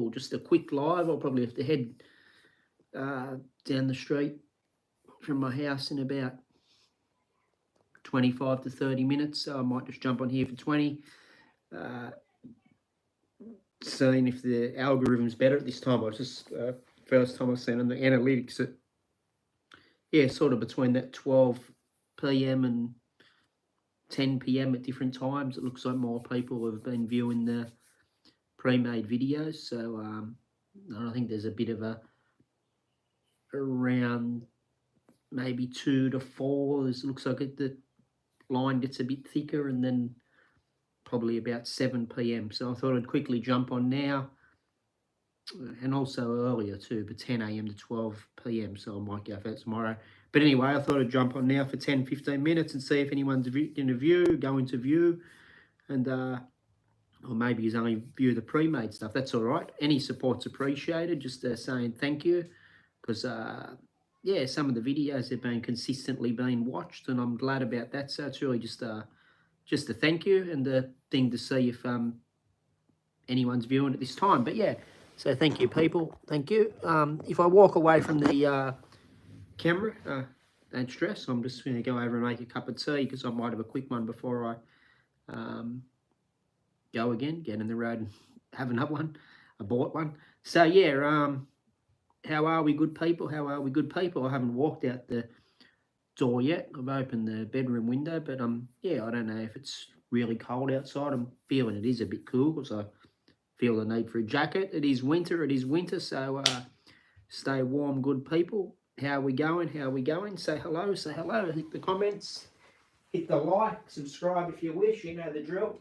people, just a quick live. I'll probably have to head down the street from my house in about 25 to 30 minutes, so I might just jump on here for 20. Seeing if the algorithm's better at this time. I was just first time I've seen on the analytics that, yeah, sort of between that 12 p.m. and 10 p.m. at different times. It looks like more people have been viewing the pre-made videos. So I think there's a bit of a around maybe 2 to 4. It looks like the line gets a bit thicker, and then probably about 7 p.m. So I thought I'd quickly jump on now, and also earlier too, but 10 a.m. to 12 p.m. So I might go for that tomorrow. But anyway, I thought I'd jump on now for 10, 15 minutes and see if anyone's in a view, go into view, and or maybe he's only view the pre-made stuff. That's all right. Any support's appreciated. Just saying thank you, because yeah, some of the videos have been consistently being watched, and I'm glad about that. So it's really just a thank you, and the thing to see if anyone's viewing at this time. But yeah, so thank you, people. Thank you. If I walk away from the camera, don't stress. I'm just going to go over and make a cup of tea, because I might have a quick one before I go again, get in the road and have another one. I bought one. So yeah, how are we, good people? How are we, good people? I haven't walked out the door yet. I've opened the bedroom window, but yeah, I don't know if it's really cold outside. I'm feeling it is a bit cool, because I feel the need for a jacket. It is winter, so stay warm, good people. How are we going? How are we going? Say hello, hit the comments, hit the like, subscribe if you wish, you know the drill.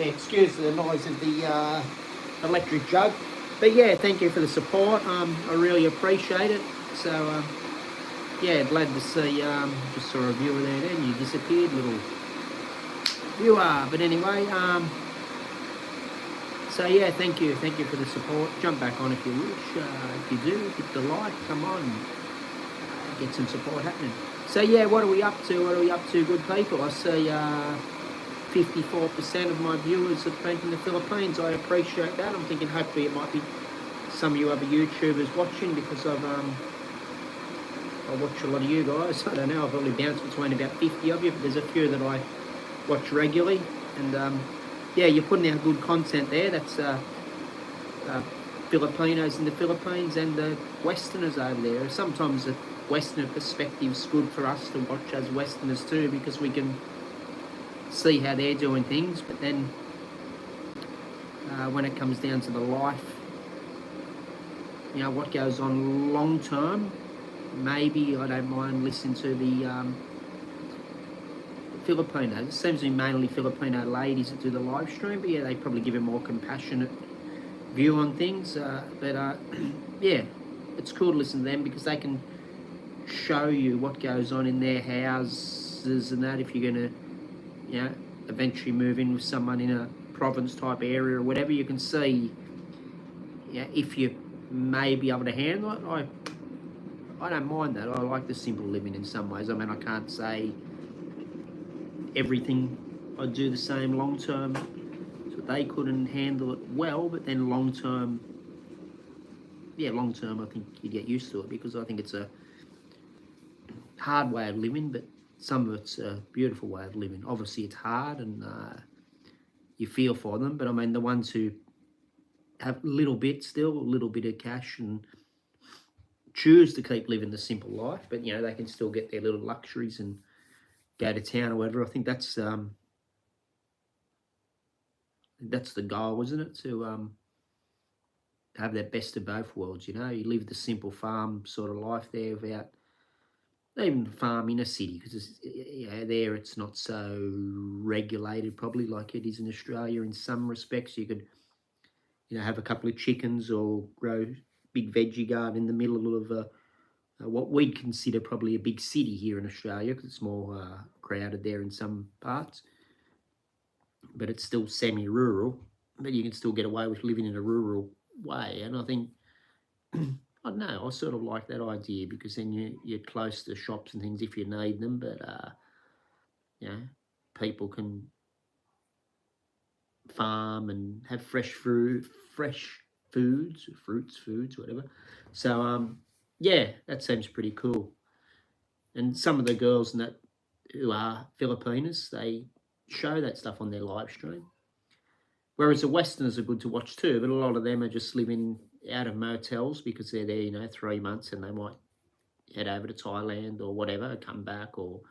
Excuse the noise of the electric jug, but yeah, thank you for the support. I really appreciate it. So yeah, glad to see. Just saw a viewer there, then you disappeared, little viewer. But anyway, so yeah, thank you for the support. Jump back on if you wish. If you do, hit the like. Come on, get some support happening. So yeah, what are we up to? What are we up to, good people? I see 54% of my viewers have been from the Philippines. I appreciate that. I'm thinking hopefully it might be some of you other YouTubers watching, because I watch a lot of you guys. I don't know, I've only bounced between about 50 of you, but there's a few that I watch regularly. And yeah, you're putting out good content there. That's Filipinos in the Philippines and the Westerners over there. Sometimes the Westerner perspective's good for us to watch as Westerners too, because we can see how they're doing things. But then when it comes down to the life, you know, what goes on long term, maybe I don't mind listening to the Filipinos. It seems to be mainly Filipino ladies that do the live stream, but yeah, they probably give a more compassionate view on things. But yeah, it's cool to listen to them, because they can show you what goes on in their houses and that. If you're going to, you know, eventually move in with someone in a province type area or whatever, you can see, yeah, if you may be able to handle it. I don't mind that. I like the simple living in some ways. I mean, I can't say everything I do the same long term, so they couldn't handle it well, but then long term, yeah, long term I think you get used to it, because I think it's a hard way of living, but some of it's a beautiful way of living. Obviously it's hard, and you feel for them, but I mean, the ones who have a little bit of cash and choose to keep living the simple life, but you know, they can still get their little luxuries and go to town or whatever. I think that's the goal, isn't it? To have that best of both worlds. You know, you live the simple farm sort of life there, without even farm in a city, because there it's not so regulated probably like it is in Australia in some respects. You could have a couple of chickens or grow big veggie garden in the middle of what we'd consider probably a big city here in Australia, because it's more crowded there in some parts, but it's still semi-rural. But you can still get away with living in a rural way, and I think I don't know. I sort of like that idea, because then you're close to shops and things if you need them, but people can farm and have fresh foods, fruits, whatever. So that seems pretty cool. And some of the girls who are Filipinas, they show that stuff on their live stream. Whereas the Westerners are good to watch too, but a lot of them are just living out of motels because they're there, 3 months, and they might head over to Thailand or whatever, come back, or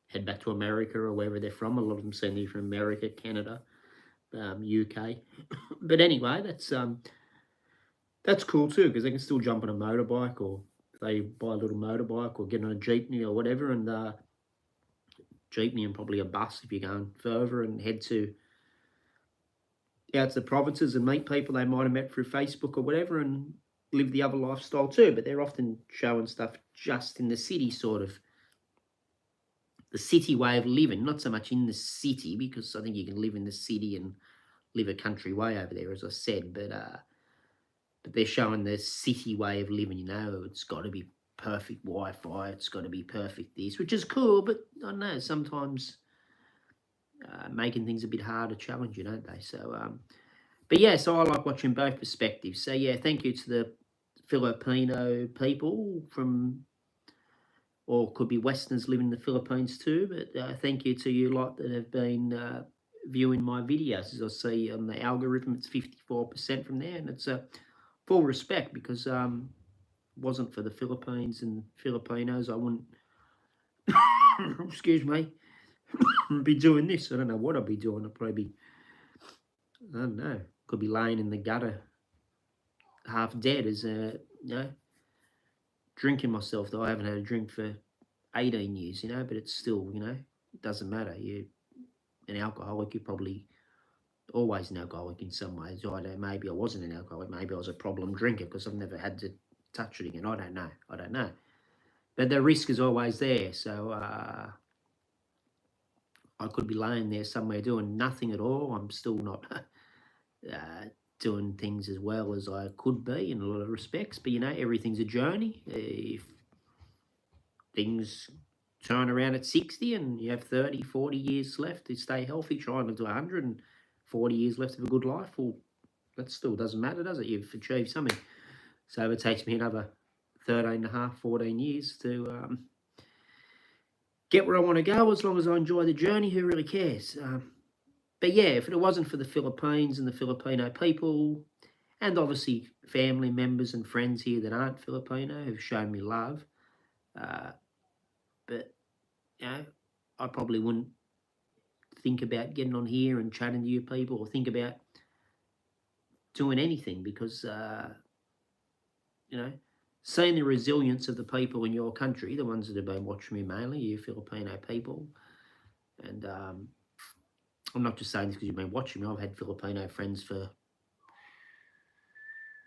head back to America or wherever they're from. A lot of them seem to be from America, Canada, UK. But anyway, that's cool too, because they can still jump on a motorbike, or they buy a little motorbike, or get on a jeepney or whatever, and jeepney and probably a bus if you're going further, and head out to the provinces and meet people they might have met through Facebook or whatever, and live the other lifestyle too. But they're often showing stuff just in the city, sort of the city way of living, not so much in the city, because I think you can live in the city and live a country way over there, as I said, but they're showing the city way of living. It's got to be perfect Wi-Fi, it's got to be perfect this, which is cool, but I don't know, sometimes making things a bit hard to challenge, don't they? So so I like watching both perspectives. So thank you to the Filipino people or could be Westerners living in the Philippines too, but thank you to you lot that have been viewing my videos. As I see on the algorithm, it's 54% from there, and it's a full respect, because wasn't for the Philippines and Filipinos, I wouldn't excuse me, be doing this. I don't know what I'd be doing. I'd probably be, I don't know, could be laying in the gutter half dead, as drinking myself, though I haven't had a drink for 18 years, but it's still, it doesn't matter. You're an alcoholic, you're probably always an alcoholic in some ways. Maybe I wasn't an alcoholic, maybe I was a problem drinker because I've never had to touch it again. I don't know. But the risk is always there, so I could be laying there somewhere doing nothing at all. I'm still not doing things as well as I could be in a lot of respects, but everything's a journey. If things turn around at 60 and you have 30, 40 years left to stay healthy, trying to do 140 years left of a good life, well, that still doesn't matter, does it? You've achieved something. So it takes me another 13 and a half, 14 years to get where I want to go. As long as I enjoy the journey, who really cares? But if it wasn't for the Philippines and the Filipino people, and obviously family members and friends here that aren't Filipino who've shown me love, but I probably wouldn't think about getting on here and chatting to you people, or think about doing anything, because seeing the resilience of the people in your country, the ones that have been watching me mainly, you Filipino people, and I'm not just saying this because you've been watching me. I've had Filipino friends for,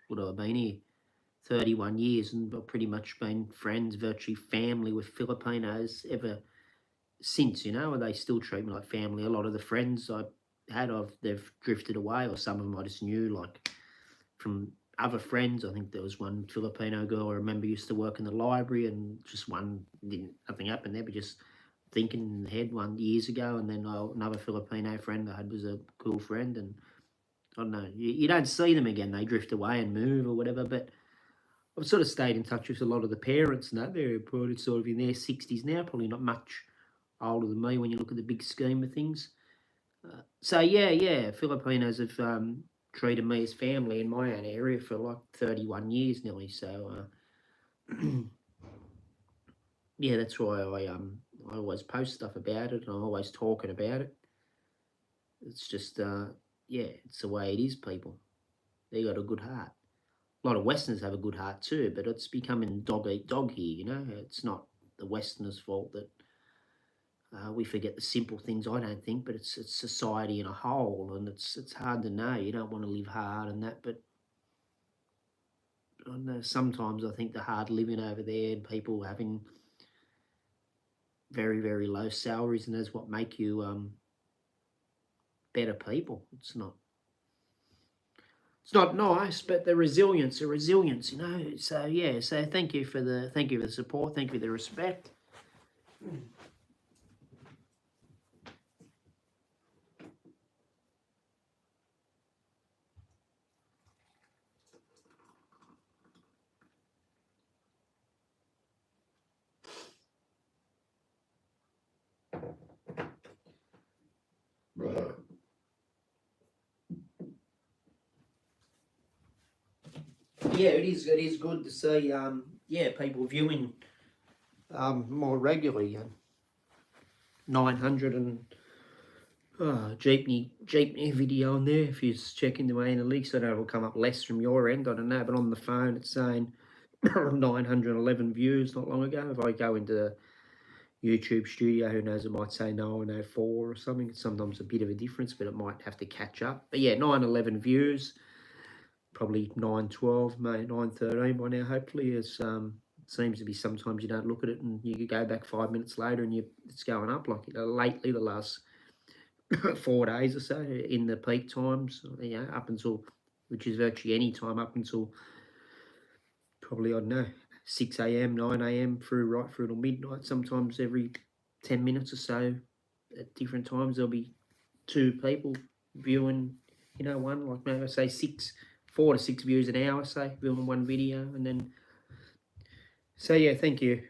what have I been here, 31 years, and I've pretty much been friends, virtually family with Filipinos ever since, and they still treat me like family. A lot of the friends I had, they've drifted away, or some of them I just knew, like from other friends. I think there was one Filipino girl I remember used to work in the library, and just nothing happened there, but just thinking in the head years ago. And then another Filipino friend I had was a cool friend, and I don't know, you don't see them again. They drift away and move or whatever, but I've sort of stayed in touch with a lot of the parents now. They're probably sort of in their 60s now, probably not much older than me when you look at the big scheme of things. Filipinos have treated me as family in my own area for like 31 years nearly. So that's why I always post stuff about it, and I'm always talking about it. It's just it's the way it is, people. They got a good heart. A lot of Westerners have a good heart too, but it's becoming dog eat dog here. It's not the Westerners' fault that We forget the simple things, I don't think, but it's society in a whole, and it's hard to know. You don't want to live hard and that, but I know sometimes I think the hard living over there and people having very, very low salaries, and that's what make you better people. It's not nice, but the resilience, you know. So yeah, so thank you for the support, thank you for the respect. Yeah, it is. It is good to see. People viewing more regularly. 900 and jeepney video on there. If you're checking the analytics, I know it'll come up less from your end. I don't know, but on the phone it's saying 911 views not long ago. If I go into the YouTube studio, who knows, it might say 904 or something. It's sometimes a bit of a difference, but it might have to catch up. But yeah, 911 views. Probably 912, maybe 913 by now, hopefully. It seems to be sometimes you don't look at it and you go back 5 minutes later and it's going up. Like, you know, lately, the last 4 days or so, in the peak times, you know, up until, which is virtually any time up until probably, I don't know, 6 a.m, 9 a.m, right through till midnight. Sometimes every 10 minutes or so at different times, there'll be 2 people viewing, you know, one, like maybe I say 4 to 6 views an hour, say, viewing one video. And then, so yeah, thank you.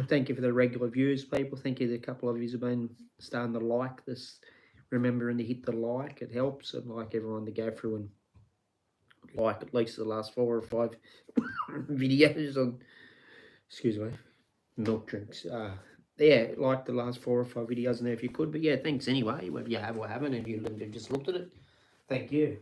Thank you for the regular views, people. Thank you. A couple of you have been starting to like this, remembering to hit the like. It helps. I'd like everyone to go through and like at least the last 4 or 5 videos on, excuse me, milk drinks. Yeah, like the last 4 or 5 videos in there if you could. But yeah, thanks anyway, whether you have or haven't, if you just looked at it. Thank you.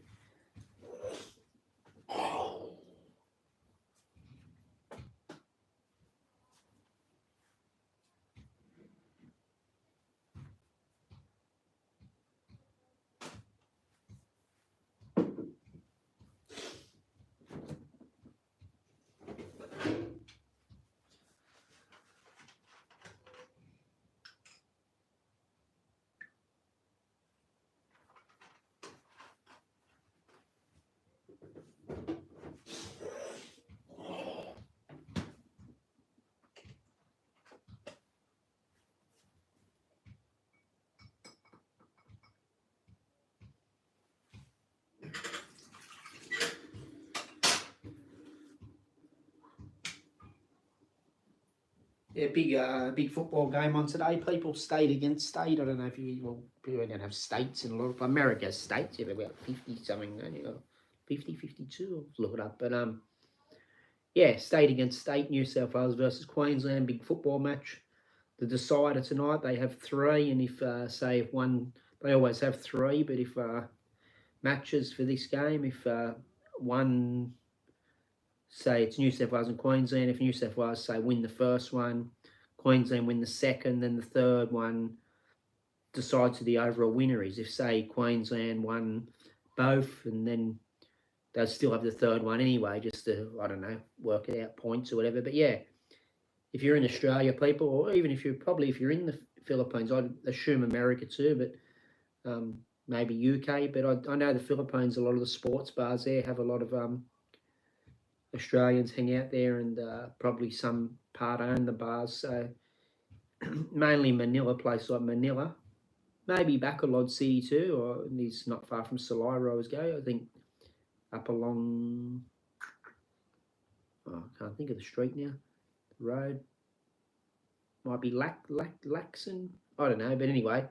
Yeah, big football game on today. People state against state. I don't know if people don't have states in a lot of America. States, you have about 50 something, don't you? 50, 52. I'll look it up. But yeah, state against state. New South Wales versus Queensland, big football match. The decider tonight. They have 3, and if say if one, they always have 3. But if matches for this game, if one, say it's New South Wales and Queensland, if New South Wales say win the first one, Queensland win the second, then the third one decides who the overall winner is. If say Queensland won both, and then they'll still have the third one anyway, just to, I don't know, work it out points or whatever. But yeah, if you're in Australia, people, or even if you're in the Philippines, I'd assume America too, but maybe UK. But I know the Philippines, a lot of the sports bars there have a lot of Australians hang out there, and probably some part own the bars. So mainly Manila, place like Manila, maybe Bacolod City too, or it's not far from Salira. I always go. I think up along, I can't think of the street now. The road might be Laxon. I don't know, but anyway,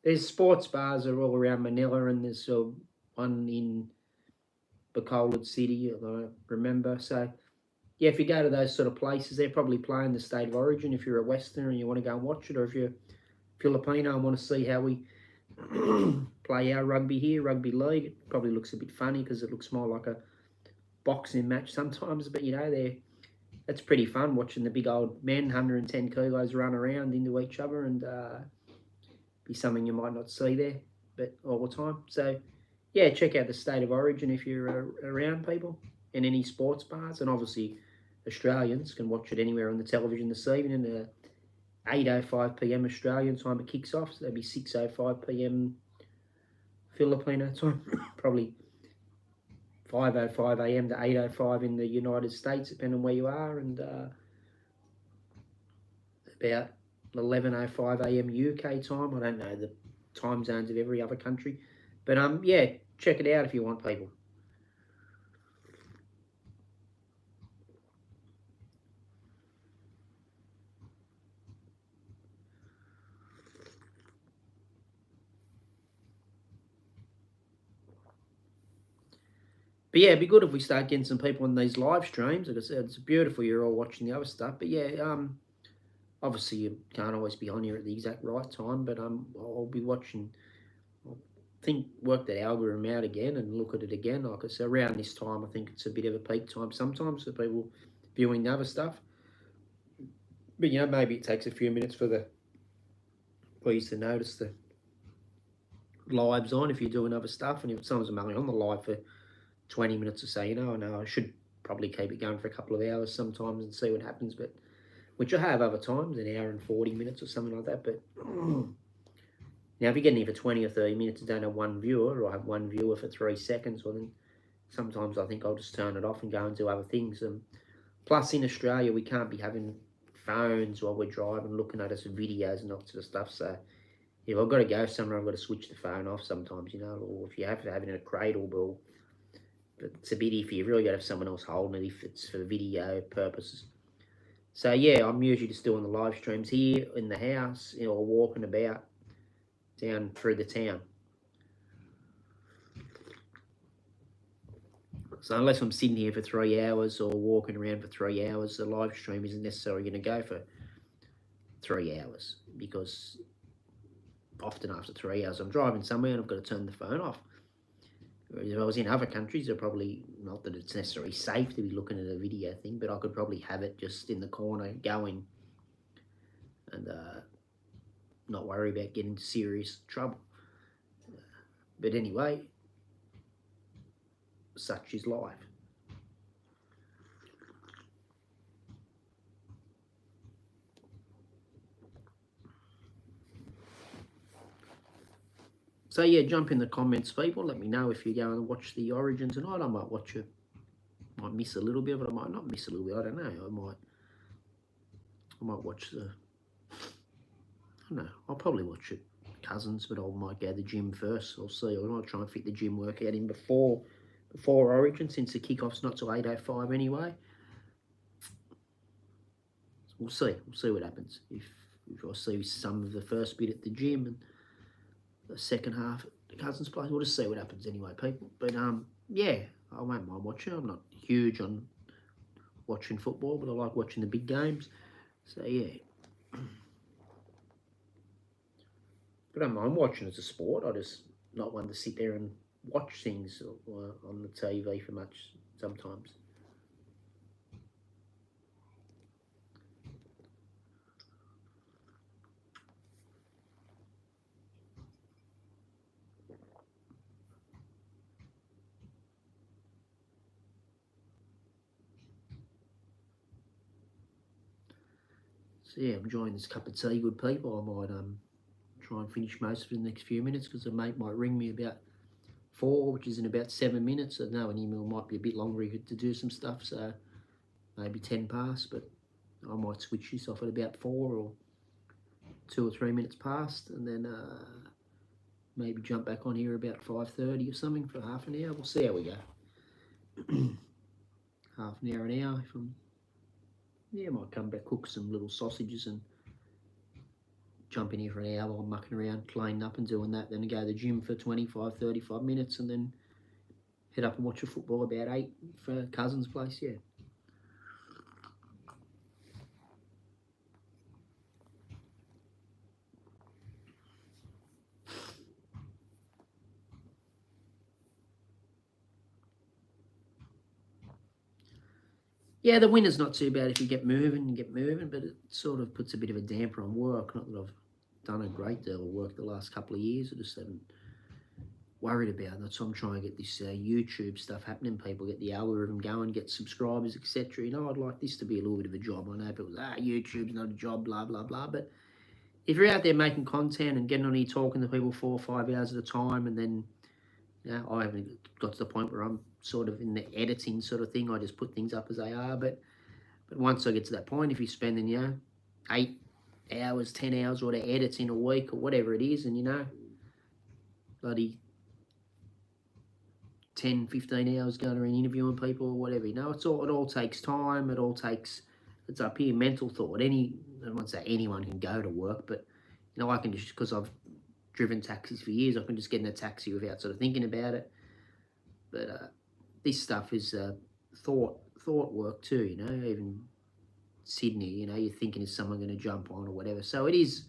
there's sports bars are all around Manila, and there's one in Bacolod City, I remember. So yeah, if you go to those sort of places, they're probably playing the state of origin if you're a Westerner and you want to go and watch it, or if you're Filipino and want to see how we play our rugby here, rugby league. It probably looks a bit funny because it looks more like a boxing match sometimes, but you know, that's pretty fun watching the big old men, 110 kilos, run around into each other, and be something you might not see there, but all the time. So, yeah, check out the State of Origin if you're around, people, in any sports bars, and obviously Australians can watch it anywhere on the television this evening. 8:05 p.m. Australian time it kicks off, so that'd be 6:05 p.m. Filipino time, probably 5:05 a.m. to 8:05 in the United States, depending on where you are, and about 11:05 a.m. UK time. I don't know the time zones of every other country, but yeah, check it out if you want, people. But yeah, it'd be good if we start getting some people on these live streams. Like I said, it's beautiful you're all watching the other stuff. But yeah, obviously you can't always be on here at the exact right time. But I'll be watching. I think work that algorithm out again and look at it again. Like I said, around this time, I think it's a bit of a peak time sometimes for people viewing the other stuff. But you know, maybe it takes a few minutes for the please to notice the lives on if you're doing other stuff, and if someone's only on the live for 20 minutes or so, you know, I should probably keep it going for a couple of hours sometimes and see what happens, but which I have other times, an hour and 40 minutes or something like that. But now if you're getting here for 20 or 30 minutes and don't have one viewer, or I have one viewer for 3 seconds, well then sometimes I think I'll just turn it off and go and do other things. Plus in Australia we can't be having phones while we're driving looking at us videos and that sort of stuff, so if I've got to go somewhere I've got to switch the phone off sometimes, you know, or if you have to have it in a cradle, well, but it's a bit iffy. You've really got to have someone else holding it if it's for video purposes. So yeah, I'm usually just doing the live streams here in the house, you know, or walking about down through the town. So unless I'm sitting here for 3 hours or walking around for 3 hours, the live stream isn't necessarily going to go for 3 hours, because often after 3 hours I'm driving somewhere and I've got to turn the phone off. Whereas if I was in other countries, they're probably, not that it's necessarily safe to be looking at a video thing, but I could probably have it just in the corner going and not worry about getting into serious trouble. But anyway, such is life. So yeah, jump in the comments, people. Let me know if you're going to watch the Origin tonight. I might watch it. Might miss a little bit of it. I might not miss a little bit. I don't know. I might watch the. I don't know. I'll probably watch it, Cousins, but I might go to the gym first. I'll see. I might try and fit the gym workout in before Origin, since the kickoff's not till 8:05 anyway. We'll see. We'll see what happens. If I see some of the first bit at the gym and the second half at the Cousins place, we'll just see what happens anyway, people. But yeah, I won't mind watching. I'm not huge on watching football, but I like watching the big games. So yeah. But I don't mind watching as a sport. I just not one to sit there and watch things on the TV for much sometimes. So yeah, I'm enjoying this cup of tea, good people. I might try and finish most of it in the next few minutes, because a mate might ring me about 4, which is in about 7 minutes. I know an email might be a bit longer to do some stuff, so maybe 10 past, but I might switch this off at about 4 or 2 or 3 minutes past, and then maybe jump back on here about 5:30 or something for half an hour. We'll see how we go. Half an hour, an hour. I might come back, cook some little sausages and jump in here for an hour while I'm mucking around, cleaning up and doing that. Then go to the gym for 25, 35 minutes, and then head up and watch the football about 8 for Cousins' place, yeah. Yeah, the winter's not too bad if you get moving, but it sort of puts a bit of a damper on work. Not that I've done a great deal of work the last couple of years. I just haven't worried about it. That's why I'm trying to get this YouTube stuff happening. People get the algorithm going, get subscribers, etc. I'd like this to be a little bit of a job. I know people say, YouTube's not a job, blah, blah, blah. But if you're out there making content and getting on here talking to people 4 or 5 hours at a time, and then I haven't got to the point where I'm sort of in the editing sort of thing. I just put things up as they are. But once I get to that point, if you're spending, 8 hours, 10 hours, or whatever, edits in a week or whatever it is, and, bloody 10, 15 hours going around interviewing people or whatever, it all takes time. It's up here, mental thought. I won't say anyone can go to work, but, I can just, because I've driven taxis for years, I can just get in a taxi without sort of thinking about it. But this stuff is thought work too, even Sydney, you're thinking, is someone going to jump on or whatever. So it is,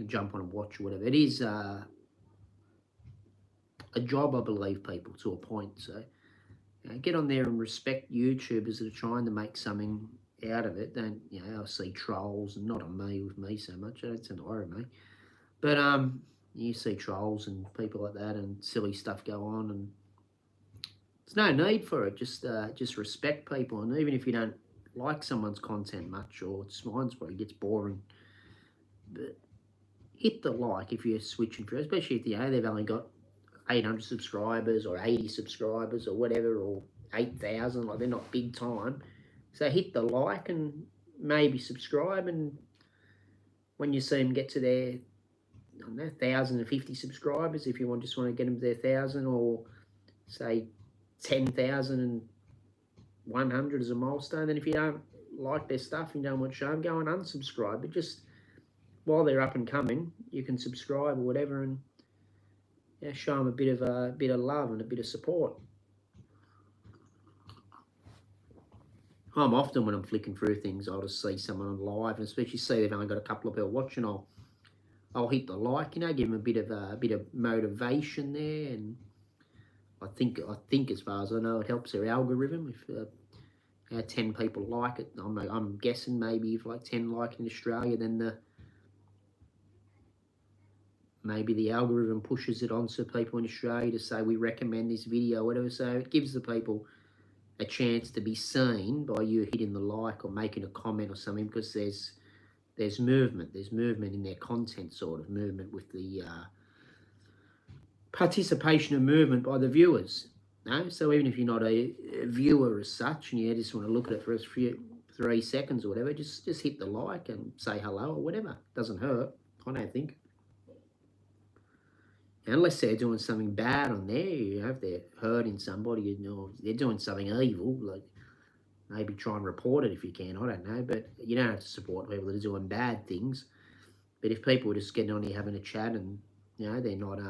jump on and watch or whatever. It is a job, I believe, people, to a point. So get on there and respect YouTubers that are trying to make something out of it. Don't, I see trolls, and not on me, with me so much. I don't tend to worry me. But you see trolls and people like that and silly stuff go on, and there's no need for it. Just respect people, and even if you don't like someone's content much, or mine's probably gets boring, but hit the like if you're switching through, especially if they've only got 800 subscribers or 80 subscribers or whatever, or 8,000, like they're not big time. So hit the like and maybe subscribe, and when you see them get to their 1,050 subscribers, if you just want to get them to their 1,000, or say 10,100 as a milestone, then if you don't like their stuff and you don't want to show them, go and unsubscribe. But just while they're up and coming, you can subscribe or whatever, and show them a bit of love and a bit of support. I'm often, when I'm flicking through things, I'll just see someone on live, and especially see they've only got a couple of people watching, I'll hit the like, give them a bit of motivation there, and I think as far as I know, it helps their algorithm. If 10 people like it, I'm guessing maybe if like 10 like in Australia, then maybe the algorithm pushes it onto people in Australia to say we recommend this video, whatever. So it gives the people a chance to be seen by you hitting the like or making a comment or something, because there's movement. There's movement in their content, sort of movement with the participation and movement by the viewers. So even if you're not a viewer as such, and you just want to look at it for a few 3 seconds or whatever, just hit the like and say hello or whatever. Doesn't hurt, I don't think. Unless they're doing something bad on there, if they're hurting somebody, they're doing something evil, like maybe try and report it if you can, I don't know. But you don't have to support people that are doing bad things. But if people are just getting on here having a chat, and they're not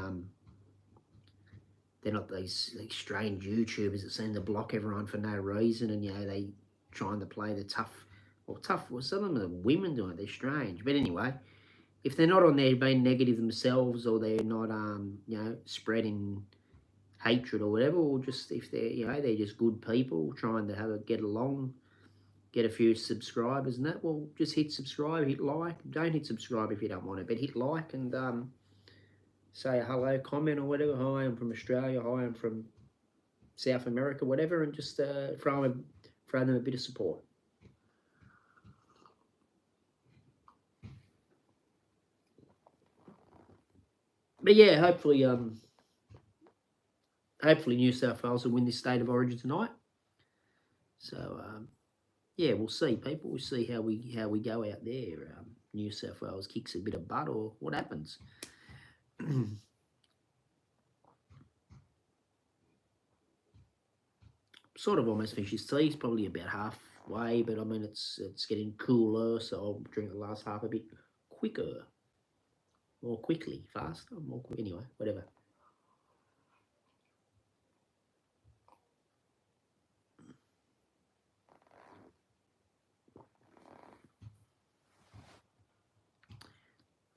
these strange YouTubers that seem to block everyone for no reason, and they trying to play the tough. Well, some of them are women doing it. They're strange. But anyway, if they're not on there being negative themselves, or they're not spreading hatred or whatever, or just if they're they're just good people trying to get along, get a few subscribers and that, well, just hit subscribe, hit like. Don't hit subscribe if you don't want it, but hit like and say a hello, comment or whatever. Hi, I'm from Australia. Hi, I'm from South America, whatever, and just throw them a bit of support. But yeah, hopefully New South Wales will win this state of origin tonight. So yeah, we'll see, people. We'll see how we go out there. New South Wales kicks a bit of butt, or what happens. Sort of almost finished his tea. It's probably about halfway, but I mean it's getting cooler, so I'll drink the last half a bit quicker. More quickly, faster, more quick. Anyway, whatever.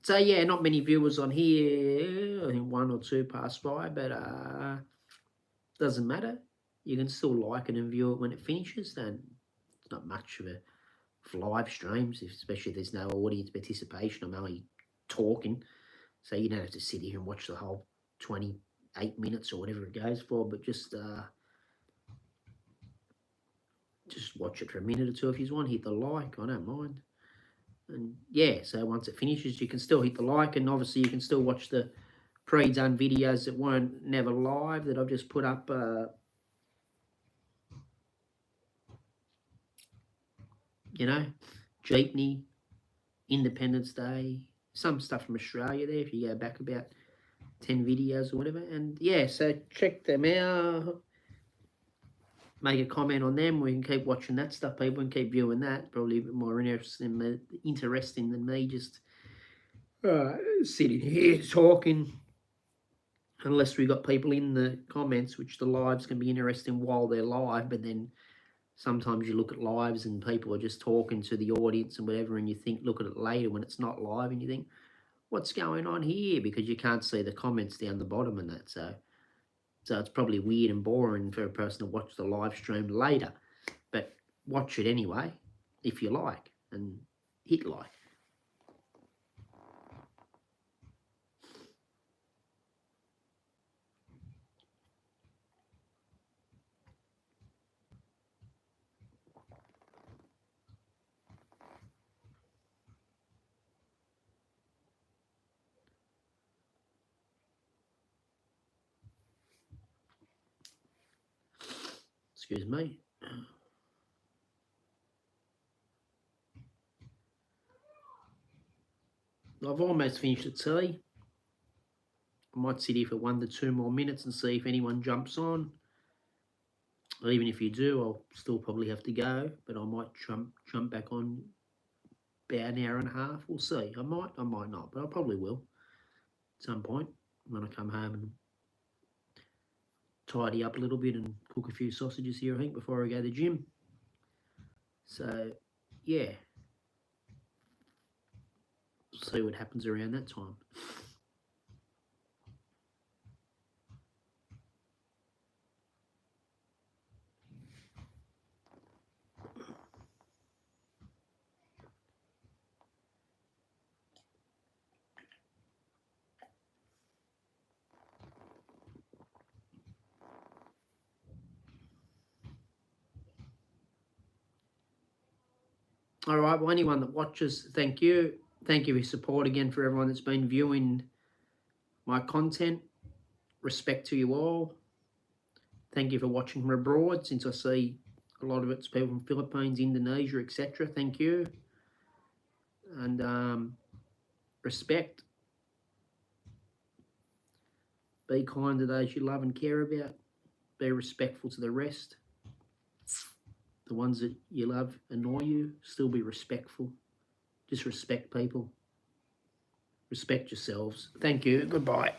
So yeah, not many viewers on here. I think 1 or 2 passed by, but doesn't matter. You can still like it and view it when it finishes. Then it's not much of a live streams, especially if there's no audience participation. I'm only talking. So you don't have to sit here and watch the whole 28 minutes or whatever it goes for, but just watch it for a minute or two if you want. Hit the like, I don't mind. And yeah, so once it finishes, you can still hit the like, and obviously you can still watch the pre-done videos that weren't never live that I've just put up. You know, Jeepney, Independence Day, some stuff from Australia there if you go back about 10 videos or whatever. And yeah, so check them out. Make a comment on them. We can keep watching that stuff, people, and keep viewing that. Probably a bit more interesting than me just sitting here talking. Unless we got people in the comments, which the lives can be interesting while they're live, but then sometimes you look at lives and people are just talking to the audience and whatever, and you think, look at it later when it's not live, and you think, what's going on here? Because you can't see the comments down the bottom and that. So it's probably weird and boring for a person to watch the live stream later. But watch it anyway, if you like, and hit like. Excuse me. I've almost finished the tea. I might sit here for 1 to 2 more minutes and see if anyone jumps on. Or even if you do, I'll still probably have to go, but I might jump back on about an hour and a half. We'll see. I might not, but I probably will at some point when I come home and tidy up a little bit and cook a few sausages here, I think, before I go to the gym. So, yeah. See what happens around that time. All right, well, anyone that watches, thank you. Thank you for your support again for everyone that's been viewing my content. Respect to you all. Thank you for watching from abroad, since I see a lot of it's people from Philippines, Indonesia, etc. Thank you. And respect. Be kind to those you love and care about. Be respectful to the rest. The ones that you love annoy you, still be respectful. Just respect people. Respect yourselves. Thank you. Goodbye.